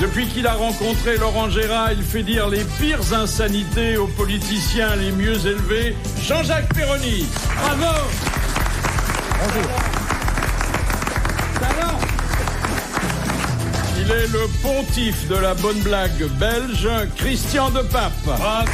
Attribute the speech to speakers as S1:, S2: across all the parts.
S1: Depuis qu'il a rencontré Laurent Gérard, il fait dire les pires insanités aux politiciens les mieux élevés. Jean-Jacques Perroni. Bravo.
S2: Bonjour.
S1: Il est le pontife de la bonne blague belge, Christian Depape. Bravo.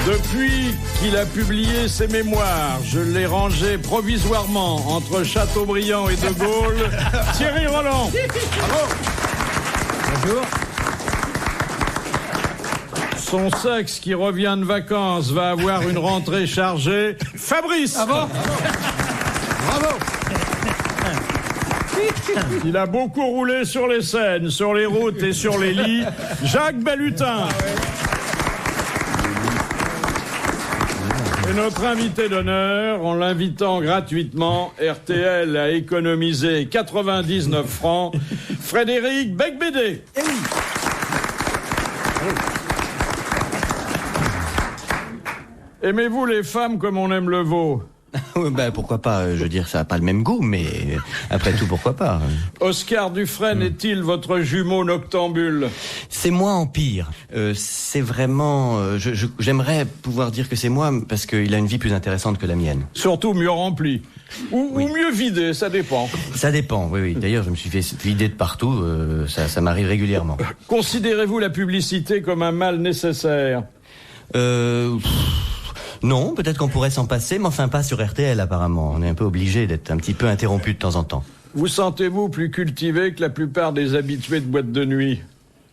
S1: Depuis qu'il a publié ses mémoires, je l'ai rangé provisoirement entre Chateaubriand et De Gaulle, Thierry Roland. Bravo.
S2: Bonjour.
S1: Son sexe qui revient de vacances va avoir une rentrée chargée, Fabrice.
S2: Ah bon? Bravo.
S1: Il a beaucoup roulé sur les scènes, sur les routes et sur les lits, Jacques Balutin. Et notre invité d'honneur, en l'invitant gratuitement, RTL a économisé 99 francs, Frédéric Becbédé. Aimez-vous les femmes comme on aime le veau?
S3: Ben pourquoi pas, je veux dire, ça n'a pas le même goût, mais après tout, pourquoi pas.
S1: Oscar Dufresne est-il votre jumeau noctambule?
S3: C'est moi en pire. C'est vraiment... j'aimerais pouvoir dire que c'est moi, parce qu'il a une vie plus intéressante que la mienne.
S1: Surtout mieux remplie. Ou mieux vidée, ça dépend.
S3: Ça dépend, oui. D'ailleurs, je me suis fait vider de partout, ça m'arrive régulièrement.
S1: Considérez-vous la publicité comme un mal nécessaire?
S3: Non, peut-être qu'on pourrait s'en passer, mais enfin pas sur RTL apparemment. On est un peu obligé d'être un petit peu interrompu de temps en temps.
S1: Vous sentez-vous plus cultivé que la plupart des habitués de boîte de nuit?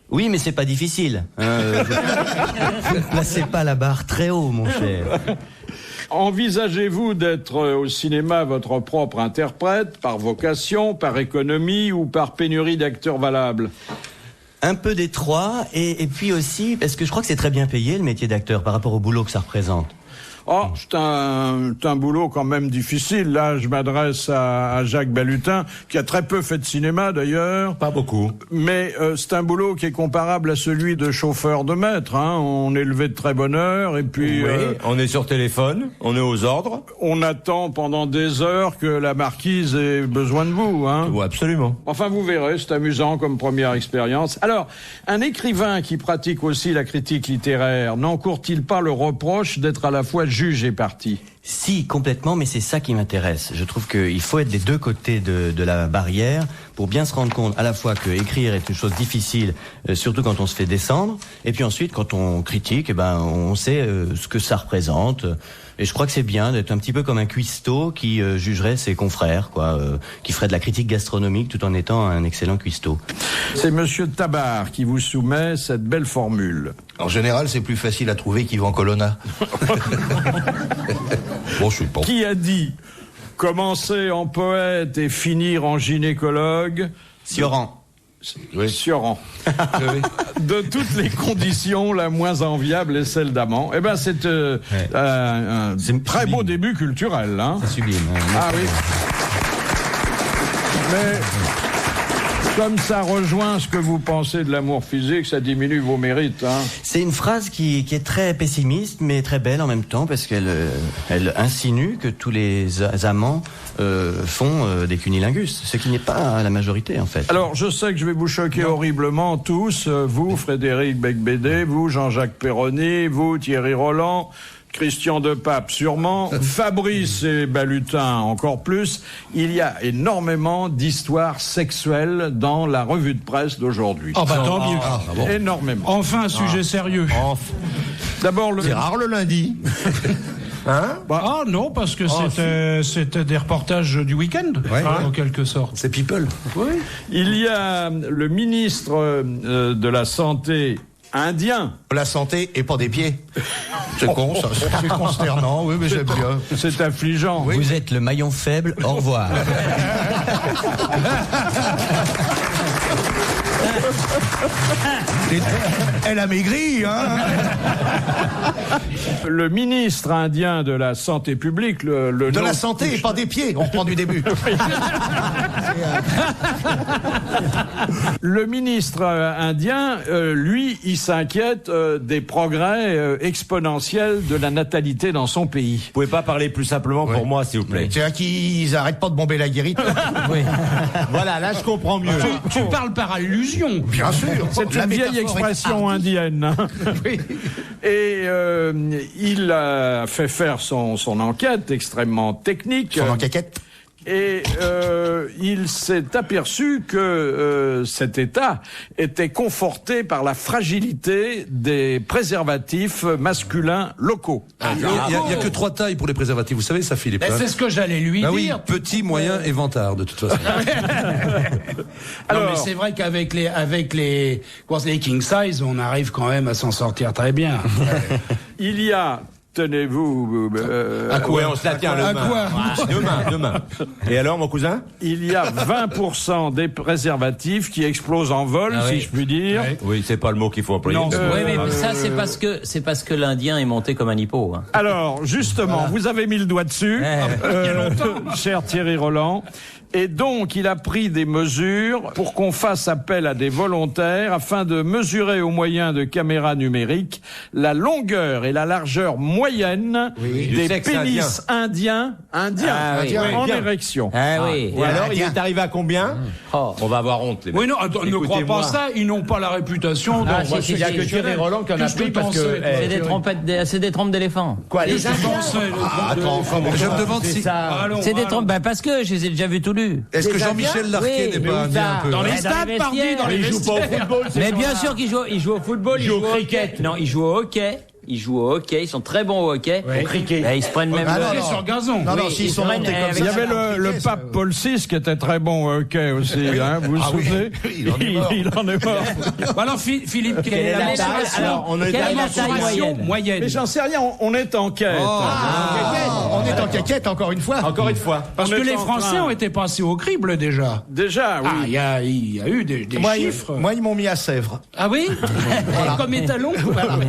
S3: Oui, mais c'est pas difficile. Ne placez pas la barre très haut, mon cher.
S1: Envisagez-vous d'être au cinéma votre propre interprète, par vocation, par économie ou par pénurie d'acteurs valables?
S3: Un peu des trois, et puis aussi, parce que je crois que c'est très bien payé le métier d'acteur par rapport au boulot que ça représente.
S1: Oh, c'est un boulot quand même difficile. Là, je m'adresse à Jacques Balutin, qui a très peu fait de cinéma d'ailleurs.
S4: Pas beaucoup.
S1: Mais c'est un boulot qui est comparable à celui de chauffeur de maître. Hein. On est levé de très bonne heure et puis...
S4: Oui, on est sur téléphone, on est aux ordres.
S1: On attend pendant des heures que la marquise ait besoin de vous. Hein.
S4: Oui, absolument.
S1: Enfin, vous verrez, c'est amusant comme première expérience. Alors, un écrivain qui pratique aussi la critique littéraire, n'encourt-il pas le reproche d'être à la fois juge et parti?
S3: Si, complètement, mais c'est ça qui m'intéresse. Je trouve qu'il faut être des deux côtés de la barrière pour bien se rendre compte à la fois que écrire est une chose difficile, surtout quand on se fait descendre, et puis ensuite, quand on critique, on sait ce que ça représente. Et je crois que c'est bien d'être un petit peu comme un cuistot qui jugerait ses confrères, qui ferait de la critique gastronomique tout en étant un excellent cuistot.
S1: C'est Monsieur Tabar qui vous soumet cette belle formule.
S5: En général, c'est plus facile à trouver qu'Yvan Colonna.
S4: Bon, je suis pas.
S1: Qui a dit commencer en poète et finir en gynécologue?
S3: Sioran.
S1: Oui. Sioran. De toutes les conditions, la moins enviable est celle d'amant. Eh ben, c'est un très beau début culturel. Hein.
S3: C'est sublime.
S1: Ah oui. Mais comme ça rejoint ce que vous pensez de l'amour physique, ça diminue vos mérites. Hein.
S3: C'est une phrase qui est très pessimiste, mais très belle en même temps, parce qu'elle insinue que tous les amants font des cunnilingus, ce qui n'est pas la majorité en fait.
S1: Alors, je sais que je vais vous choquer horriblement tous, vous, Frédéric Becbédé, vous, Jean-Jacques Perroni, vous, Thierry Roland, Christian Depape sûrement, Fabrice et Balutin encore plus. Il y a énormément d'histoires sexuelles dans la revue de presse d'aujourd'hui.
S2: Oh bah tant mieux.
S5: Bon.
S1: Énormément.
S2: Enfin un sujet sérieux.
S1: D'abord,
S5: C'est rare le lundi. Hein?
S2: Ah non, parce que c'était des reportages du week-end, en quelque sorte.
S5: C'est people.
S2: Oui.
S1: il y a le ministre de la Santé indien.
S5: La santé et pas des pieds. C'est con, ça. C'est consternant, oui, mais j'aime bien.
S1: C'est affligeant.
S3: Vous êtes le maillon faible, au revoir.
S5: Elle a maigri, hein.
S1: Le ministre indien de la santé publique,
S5: De la santé et pas des pieds, on reprend du début.
S1: Le ministre indien, lui, il s'inquiète des progrès exponentiels de la natalité dans son pays.
S4: Vous pouvez pas parler plus simplement pour moi, s'il vous plaît.
S5: C'est-à-dire qu'ils arrêtent pas de bomber la guérite.
S3: Oui.
S4: Voilà, là je comprends mieux.
S2: Tu parles par allusion.
S5: Bien sûr.
S1: C'est
S5: La
S1: une vieille
S5: métaphore est
S1: expression
S5: hardie.
S1: indienne. Et il a fait faire son enquête extrêmement technique.
S5: Son enquête.
S1: Et il s'est aperçu que cet État était conforté par la fragilité des préservatifs masculins locaux.
S6: Il y a que 3 tailles pour les préservatifs. Vous savez ça, Philippe, hein?
S2: C'est ce que j'allais lui
S6: Bah oui,
S2: dire.
S6: petit, moyen et vantard, de toute façon.
S2: Non, mais c'est vrai qu'avec les king size, on arrive quand même à s'en sortir très bien.
S1: Il y a, tenez-vous,
S4: À quoi on se la tient le
S2: À
S4: main.
S2: quoi
S4: Demain. Et alors, mon cousin?
S1: il y a 20% des préservatifs qui explosent en vol, si je puis dire.
S4: Oui, c'est pas le mot qu'il faut employer.
S2: Non,
S7: Oui, mais ça, c'est parce que l'Indien est monté comme un hippo. Hein.
S1: Alors, justement, vous avez mis le doigt dessus, cher Thierry Roland. Et donc, il a pris des mesures pour qu'on fasse appel à des volontaires afin de mesurer au moyen de caméras numériques la longueur et la largeur moyenne
S4: Du
S1: des
S4: sexe
S1: pénis indiens
S7: Ah oui.
S1: en érection.
S7: Ah oui.
S4: Et alors, il
S5: tiens.
S4: est arrivé à combien?
S7: Oh.
S4: On va avoir honte, les mecs.
S2: Oui, non, attends, ne crois
S4: Écoutez-moi.
S2: pas ça. Ils n'ont pas la réputation.
S7: Ah,
S2: d'envoyer
S7: si,
S4: Il y a que
S2: des
S4: Thierry Roland qui en a
S2: Qu'est-ce
S4: pris
S2: que
S4: parce
S2: t'en
S4: que...
S2: sais,
S7: C'est des trompes d'éléphant.
S4: Quoi, les
S2: Qu'est-ce que t'en sais,
S5: Attends,
S6: Je me demande si...
S2: Allons,
S7: C'est des
S2: allons.
S7: trompes, parce que je les ai déjà vus tout lus.
S6: Est-ce que
S4: Les
S6: Jean-Michel Larquet
S7: Oui,
S6: n'est pas indien un peu?
S2: Dans les
S7: Ouais,
S2: stades,
S7: les
S2: pardi,
S7: vestiaires.
S2: dans les
S4: Il joue pas au
S2: vestiaires.
S4: football,
S7: Mais bien sûr qu'ils jouent au football, ils jouent au hockey. Non, ils jouent au hockey. Ils jouent au hockey, ils sont très bons au hockey.
S2: Au
S4: cricket.
S7: Ils se prennent même...
S5: Ah,
S2: C'est sur gazon.
S5: Non, non,
S7: Oui,
S5: s'ils
S7: ils
S5: sont
S7: prennent
S5: montés comme
S7: avec-
S5: ça.
S1: Il y avait le
S5: c'est-
S1: pape Paul VI qui était très bon au hockey aussi, hein, vous vous souvenez?
S5: il en est mort.
S1: Il en est mort.
S2: Bon, alors, Philippe, quelle
S7: est
S2: est
S7: la
S2: la
S7: taille
S2: mensuration?
S7: Alors,
S4: on est
S7: Quelle
S4: à
S7: est
S4: la
S7: la taille
S2: Mensuration
S7: moyenne
S1: Mais j'en sais rien, on est en quête.
S5: On est en caquette, encore une fois.
S4: Encore une fois.
S2: Parce
S1: On
S2: que
S1: est
S2: les
S1: en
S2: Français
S1: train.
S2: ont été passés au crible déjà.
S1: Déjà, oui.
S2: Ah, il y a eu des
S5: Moi,
S2: chiffres.
S5: moi, ils m'ont mis à Sèvres.
S2: Ah oui Comme étalon. Voilà.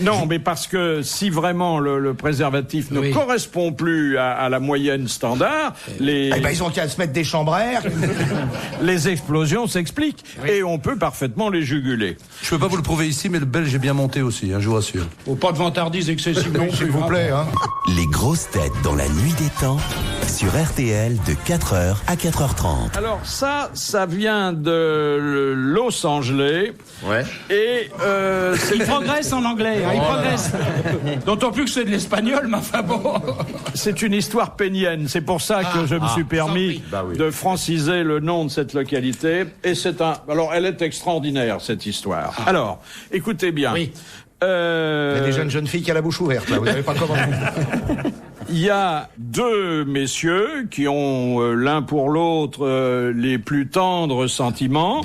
S1: Non, mais parce que si vraiment le préservatif ne
S2: Oui.
S1: correspond plus à la moyenne standard, les,
S5: Eh ben, ils ont qu'à se mettre des chambres à air.
S1: les explosions s'expliquent. Et on peut parfaitement les juguler.
S6: Je peux pas vous le prouver ici, mais le Belge est bien monté aussi, hein, je vous rassure.
S2: Faut pas de vantardise excessive non plus.
S5: S'il vous plaît, hein.
S8: Les grosses têtes dans la nuit des temps sur RTL de 4h à 4h30.
S1: Alors ça vient de Los Angeles.
S4: Ouais.
S1: Et
S2: Il progresse en anglais, hein, il progresse. D'autant plus que c'est de l'espagnol, ma enfin bon.
S1: c'est une histoire pénienne. C'est pour ça que je me suis permis
S4: Bah oui.
S1: de franciser le nom de cette localité. Et alors, elle est extraordinaire, cette histoire. Alors, écoutez bien.
S2: Oui.
S5: Il y a des jeunes filles qui a la bouche ouverte, là. Vous n'avez pas comment.
S1: Il y a deux messieurs qui ont l'un pour l'autre les plus tendres sentiments,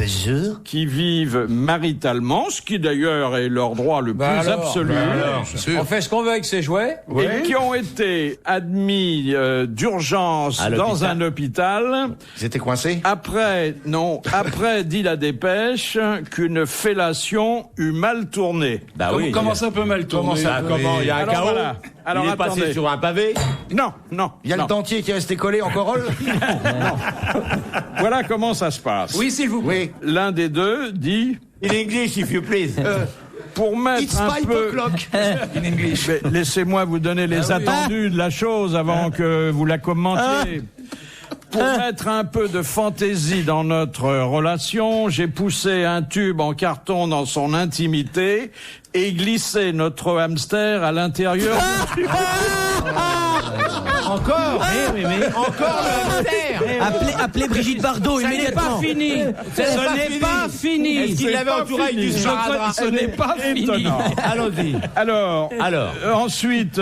S1: qui vivent maritalement, ce qui d'ailleurs est leur droit le plus absolu,
S7: On fait ce qu'on veut avec ces jouets.
S1: et qui ont été admis d'urgence dans un hôpital.
S5: Ils étaient coincés.
S1: Après, dit la dépêche, qu'une fellation eut mal tourné.
S4: Bah oui.
S2: Comment ça peut mal tourner
S4: Comment il y a un
S1: Alors
S4: chaos.
S1: voilà. Alors
S4: il est
S1: attendez.
S4: passé sur un pavé.
S1: Non.
S5: Il y a le dentier qui est resté collé en corolle.
S1: Voilà comment ça se passe.
S2: Oui, s'il vous plaît.
S5: Oui.
S1: L'un des deux dit,
S4: In English, if you please.
S1: pour mettre
S5: It's
S1: un
S5: 5
S1: peu...
S5: o'clock.
S1: In English. Mais laissez-moi vous donner les attendus de la chose avant que vous la commentiez. Pour mettre un peu de fantaisie dans notre relation, j'ai poussé un tube en carton dans son intimité et glissé notre hamster à l'intérieur.
S5: Encore.
S4: Encore le hamster.
S3: Appelez Brigitte Bardot
S2: Ce n'est
S3: immédiatement.
S2: pas fini. Ce n'est pas fini.
S4: Est-ce qu'il l'avait entouré du sparadrap?
S2: Ce n'est pas fini.
S1: Étonnant.
S4: Allons-y.
S1: Alors, ensuite,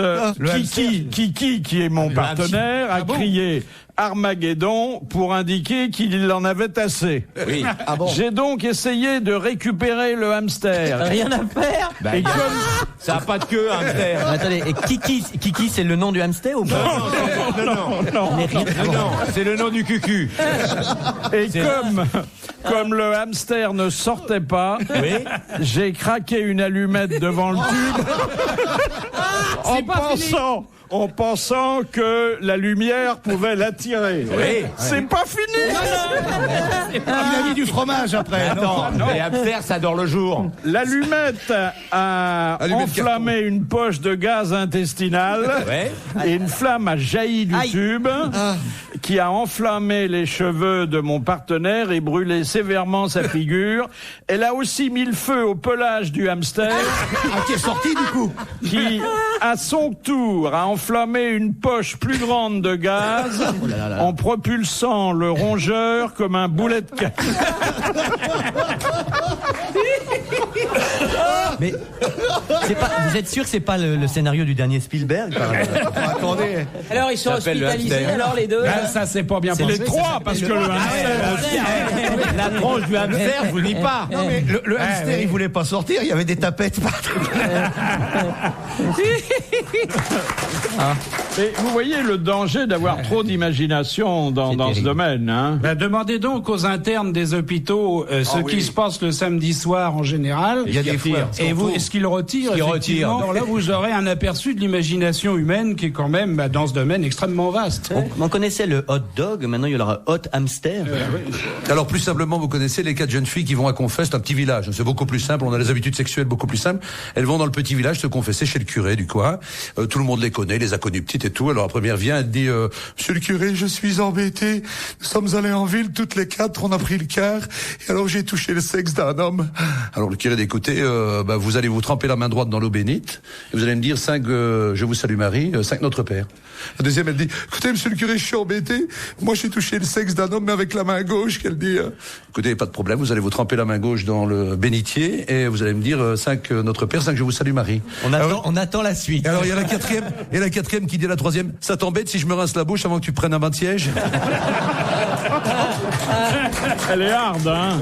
S1: Kiki, qui est mon partenaire, a crié Armageddon pour indiquer qu'il en avait assez.
S4: Oui.
S5: Ah bon.
S1: J'ai donc essayé de récupérer le hamster.
S7: Rien à faire.
S1: Et comme
S4: Ça n'a pas de queue, un hamster.
S3: Attendez, et Kiki, c'est le nom du hamster ou pas?
S4: Non, c'est le nom du cucu.
S1: Et Comme le hamster ne sortait pas, j'ai craqué une allumette devant le tube en pensant que la lumière pouvait l'attirer.
S4: Oui.
S1: C'est pas fini.
S5: Il a mis du fromage après.
S4: Attends, les hamsters, ça dort le jour.
S1: L'allumette a enflammé une poche de gaz intestinal et une flamme a jailli du tube qui a enflammé les cheveux de mon partenaire et brûlé sévèrement sa figure. Elle a aussi mis le feu au pelage du hamster
S5: Qui est sorti du coup.
S1: qui, à son tour, a enflammé une poche plus grande de gaz en propulsant le rongeur comme un boulet de canon.
S3: Mais vous êtes sûr que c'est pas le scénario du dernier Spielberg par exemple?
S5: Attendez.
S7: Alors, ils sont hospitalisés, alors, les deux?
S2: Ça, c'est pas bien
S1: C'est
S2: pensé.
S1: les trois, parce que le hamster...
S4: La tranche du hamster, je vous dis pas.
S5: Non mais le hamster il voulait pas sortir, il y avait des tapettes partout.
S1: Et vous voyez le danger d'avoir trop d'imagination dans ce domaine. Hein.
S2: Demandez donc aux internes des hôpitaux ce qui se passe le samedi soir en général.
S5: Il y a des fois.
S2: Et vous, est-ce qu'ils retirent effectivement. Alors là, vous aurez un aperçu de l'imagination humaine qui est quand même, dans ce domaine, extrêmement vaste.
S3: On connaissait le hot dog, maintenant il y aura hot hamster.
S6: Alors plus simplement, vous connaissez les 4 jeunes filles qui vont à Confesse, c'est un petit village. C'est beaucoup plus simple, on a les habitudes sexuelles beaucoup plus simples. Elles vont dans le petit village se confesser chez le curé du coin. Tout le monde les connaît, les a connues petites et tout. Alors la première vient, elle dit Monsieur le curé, je suis embêtée. Nous sommes allés en ville toutes les 4, on a pris le car. Et alors j'ai touché le sexe d'un homme. Alors le curé dit écoutez, vous allez vous tremper la main droite dans l'eau bénite. Et vous allez me dire 5 Je vous salue Marie, 5 Notre Père. La deuxième, elle dit écoutez, monsieur le curé, je suis embêté. Moi, j'ai touché le sexe d'un homme, mais avec la main gauche. Qu'elle dit écoutez, pas de problème, vous allez vous tremper la main gauche dans le bénitier et vous allez me dire 5 Notre Père, 5 Je vous salue Marie.
S3: On attend la suite.
S6: Et alors, il y a la quatrième qui dit à la troisième ça t'embête si je me rince la bouche avant que tu prennes un bain de siège?
S1: Elle est hard, hein.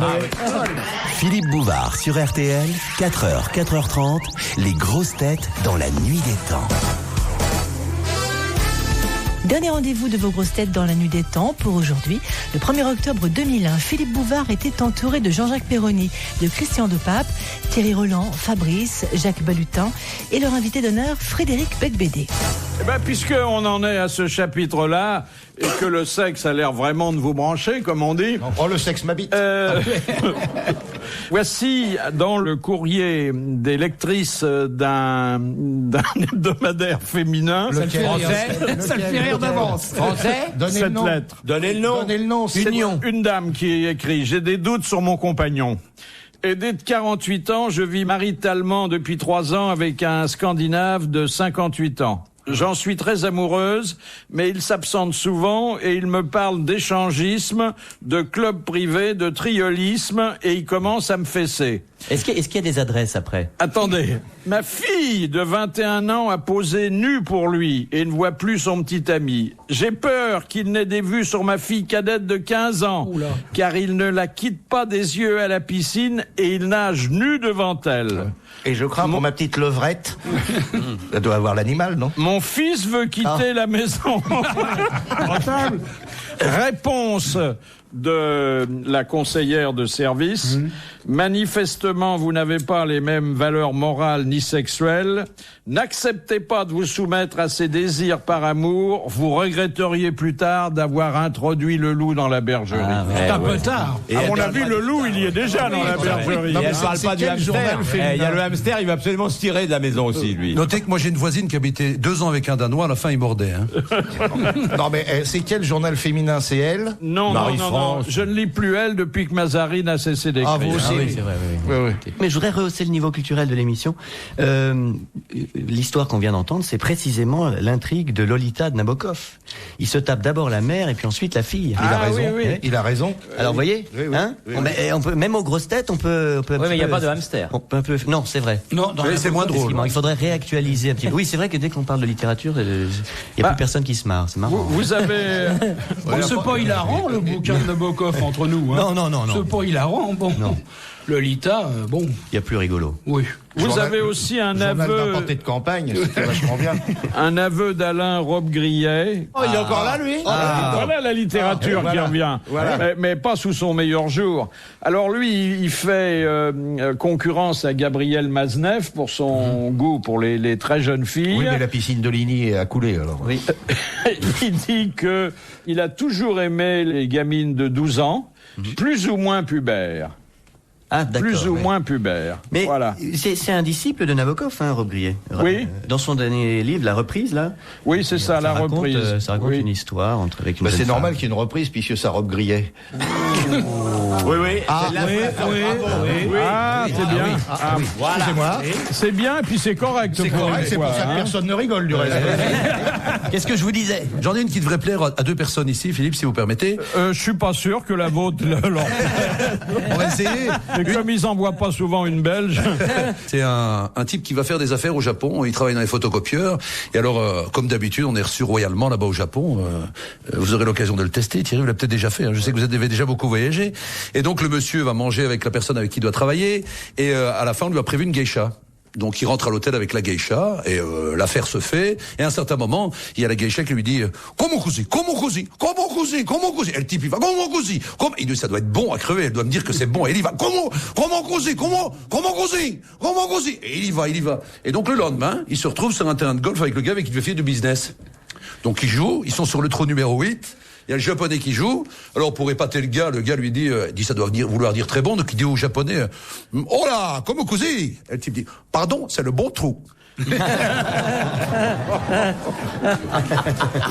S8: Philippe Bouvard sur RTL, 4h, 4h30, les grosses têtes dans la nuit des temps.
S9: Dernier rendez-vous de vos grosses têtes dans la nuit des temps pour aujourd'hui. Le 1er octobre 2001, Philippe Bouvard était entouré de Jean-Jacques Perroni, de Christian de Pape, Thierry Roland, Fabrice, Jacques Balutin et leur invité d'honneur, Frédéric Becbédé.
S1: Puisqu'on en est à ce chapitre-là, et que le sexe a l'air vraiment de vous brancher, comme on dit...
S5: Oh, le sexe m'habite.
S1: Voici, dans le courrier des lectrices d'un hebdomadaire féminin...
S2: Ça le fait rire d'avance.
S4: Français?
S5: Donnez le nom.
S1: lettre.
S4: Donnez le nom.
S5: Donnez le nom.
S4: Union.
S1: Une dame qui écrit « J'ai des doutes sur mon compagnon. Aidé de 48 ans, je vis maritalement depuis 3 ans avec un Scandinave de 58 ans. J'en suis très amoureuse, mais il s'absente souvent et il me parle d'échangisme, de club privé, de triolisme et il commence à me fesser.
S3: Est-ce qu'il y a des adresses après?
S1: Attendez, ma fille de 21 ans a posé nue pour lui et ne voit plus son petit ami. J'ai peur qu'il n'ait des vues sur ma fille cadette de 15 ans, car il ne la quitte pas des yeux à la piscine et il nage nu devant elle.
S5: Et je crains pour ma petite levrette. Elle doit avoir l'animal, non?
S1: Mon fils veut quitter la maison. Réponse de la conseillère de service. Manifestement, vous n'avez pas les mêmes valeurs morales ni sexuelles. N'acceptez pas de vous soumettre à ses désirs par amour. Vous regretteriez plus tard d'avoir introduit le loup dans la bergerie.
S2: C'est un peu tard.
S1: À mon avis, le loup, il y est déjà dans la bergerie.
S4: Et elle parle pas du hamster. Il y a le hamster, il va absolument se tirer de la maison aussi, lui.
S6: Notez que moi j'ai une voisine qui habitait 2 ans avec un Danois, à la fin il mordait. Hein.
S5: Non mais c'est quel journal féminin? C'est elle?
S1: Non, je ne lis plus Elle depuis que Mazarine a cessé d'écrire.
S5: Ah, vous aussi?
S3: Oui, c'est vrai. Oui. Mais je voudrais rehausser le niveau culturel de l'émission. L'histoire qu'on vient d'entendre, c'est précisément l'intrigue de Lolita de Nabokov. Il se tape d'abord la mère et puis ensuite la fille.
S5: Il a raison. Oui. Il a raison.
S3: Alors, vous voyez, on peut, même aux grosses têtes, on peut.
S7: Oui, mais il n'y a pas de hamster.
S3: Non, c'est vrai.
S2: Non,
S6: c'est moins drôle.
S3: Il faudrait réactualiser un petit peu. Oui, c'est vrai que dès qu'on parle de littérature, il n'y a plus personne qui se marre. C'est marrant.
S1: Vous avez.
S2: C'est pas hilarant le bouquin de Nabokov entre nous. Hein.
S3: Non.
S2: C'est pas hilarant, bon.
S3: Non.
S2: Lolita, bon.
S3: Il y a plus rigolo.
S2: Oui.
S1: Vous avez aussi un aveu.
S5: Portée de campagne, c'était vachement bien.
S1: Un aveu d'Alain Robbe-Grillet.
S5: Oh, il est encore là, lui.
S1: Voilà la littérature qui revient. Voilà. Mais pas sous son meilleur jour. Alors lui, il fait concurrence à Gabriel Maznev pour son goût pour les très jeunes filles.
S5: Oui, mais la piscine de Ligny a coulé, alors.
S3: Oui.
S1: Il dit que il a toujours aimé les gamines de 12 ans, plus ou moins pubères.
S3: Ah, d'accord.
S1: Plus ou moins pubères.
S3: Mais
S1: voilà.
S3: c'est un disciple de Nabokov, hein, Robbe-Grillet.
S1: Oui.
S3: Dans son dernier livre, La Reprise, là.
S1: Oui, c'est ça, la reprise.
S3: Ça raconte une histoire avec une jeune
S5: C'est normal
S3: femme.
S5: qu'il y ait une reprise, puisque ça Robbe-Grillet.
S4: Oui, oui.
S1: Ah, c'est bien.
S5: Excusez-moi.
S1: C'est bien, et puis c'est correct.
S5: C'est correct, c'est pour ça que personne ne rigole, du reste.
S3: Qu'est-ce que je vous disais?
S6: J'en ai une qui devrait plaire à 2 personnes ici, Philippe, si vous permettez.
S1: Je suis pas sûr que la vôtre leur
S6: On va essayer.
S1: Et comme ils envoient pas souvent une Belge.
S6: C'est un type qui va faire des affaires au Japon. Il travaille dans les photocopieurs. Et alors, comme d'habitude, on est reçu royalement là-bas au Japon. Vous aurez l'occasion de le tester. Thierry, vous l'avez peut-être déjà fait. Hein. Je sais que vous avez déjà beaucoup voyagé. Et donc, le monsieur va manger avec la personne avec qui il doit travailler. Et à la fin, on lui a prévu une geisha. Donc il rentre à l'hôtel avec la geisha et l'affaire se fait. Et à un certain moment, il y a la geisha qui lui dit comment così. Et le type il va comment così. Il dit ça doit être bon à crever. Elle doit me dire que c'est bon. Et il y va comment così. Et il y va. Et donc le lendemain, il se retrouve sur un terrain de golf avec le gars avec qui il devait faire du business. Donc ils jouent. Ils sont sur le trou numéro 8. Il y a le japonais qui joue. Alors pour épater le gars lui dit ça doit vouloir dire très bon. Donc il dit au japonais oh là, comme così. Et le type dit pardon, c'est le bon trou.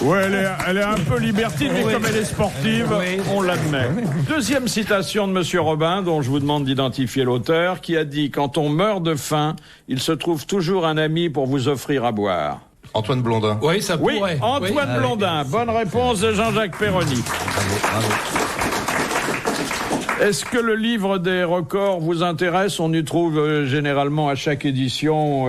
S1: Ouais, elle est un peu libertine, mais comme elle est sportive, on l'admet. Deuxième citation de Monsieur Robin, dont je vous demande d'identifier l'auteur, qui a dit « Quand on meurt de faim, il se trouve toujours un ami pour vous offrir à boire ».
S5: Antoine Blondin.
S2: Oui, ça pourrait.
S1: Antoine Blondin. Bonne réponse de Jean-Jacques Perroni.
S5: Bravo.
S1: Est-ce que le livre des records vous intéresse? On y trouve généralement à chaque édition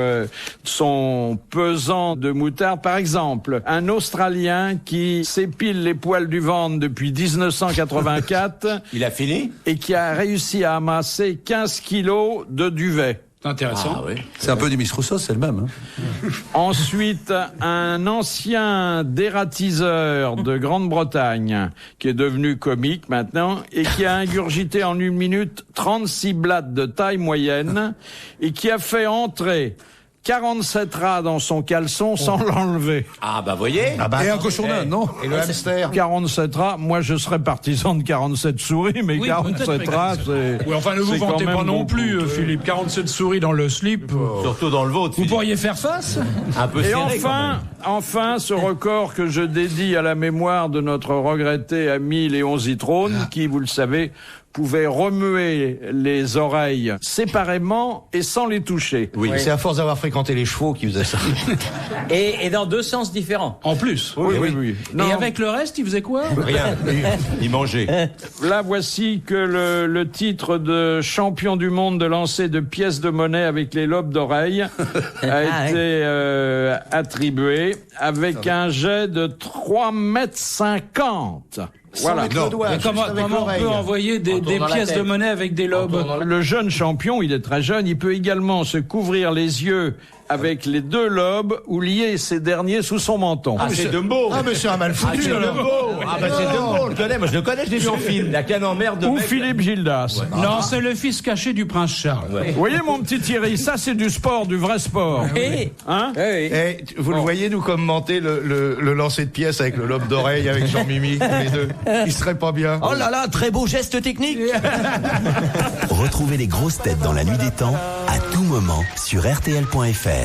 S1: son pesant de moutarde. Par exemple, un Australien qui s'épile les poils du ventre depuis 1984.
S4: Il a fini?
S1: Et qui a réussi à amasser 15 kilos de duvet.
S2: C'est intéressant.
S6: Ah, oui. C'est un peu des Miss Rousseau, c'est le même. Hein.
S1: Ensuite, un ancien dératiseur de Grande-Bretagne, qui est devenu comique maintenant, et qui a ingurgité en 1 minute 36 blattes de taille moyenne, et qui a fait entrer 47 rats dans son caleçon sans l'enlever.
S4: Ah bah voyez.
S6: Et un cochon d'Inde, non?
S5: Et le hamster.
S1: 47 rats, moi je serais partisan de 47 souris, mais 47 rats, c'est...
S2: Oui, enfin ne vous vantez pas non plus, Philippe. 47 souris dans le slip.
S4: Surtout dans le vôtre.
S2: Vous pourriez faire face?
S4: Un peu
S1: Et
S4: serré,
S1: enfin, ce record que je dédie à la mémoire de notre regretté ami Léon Zitrone, qui, vous le savez, pouvait remuer les oreilles séparément et sans les toucher.
S5: Oui. C'est à force d'avoir fréquenté les chevaux qui faisait ça.
S7: Et dans 2 sens différents.
S2: En plus.
S1: Oui. Non.
S2: Et avec le reste, il faisait quoi?
S4: Rien. Il mangeait.
S1: Là, voici que le titre de champion du monde de lancer de pièces de monnaie avec les lobes d'oreilles a été attribué avec un jet de 3,50 m. Voilà.
S2: Comment on peut envoyer des pièces de monnaie avec des lobes?
S1: Le jeune champion, il est très jeune, il peut également se couvrir les yeux avec les 2 lobes ou lier ces derniers sous son menton.
S4: Ah, c'est Dumbo.
S5: Ah, mais c'est un mal foutu,
S4: c'est
S5: alors.
S4: Dumbo. Ah, bah c'est Dumbo, on le connaît. Moi, je le connais, je l'ai vu en film. La canne en mer de
S1: Ou
S4: mec.
S1: Philippe Gildas.
S2: Ouais. Non, c'est le fils caché du prince Charles.
S1: Vous voyez, mon petit Thierry, ça c'est du sport, du vrai sport. Hein?
S5: Et vous le voyez nous commenter le lancer de pièces avec le lobe d'oreille, avec Jean-Mimi, les deux. Il serait pas bien.
S3: Oh là là, très beau geste technique.
S8: Retrouvez les grosses têtes dans la nuit des temps à tout moment sur RTL.fr.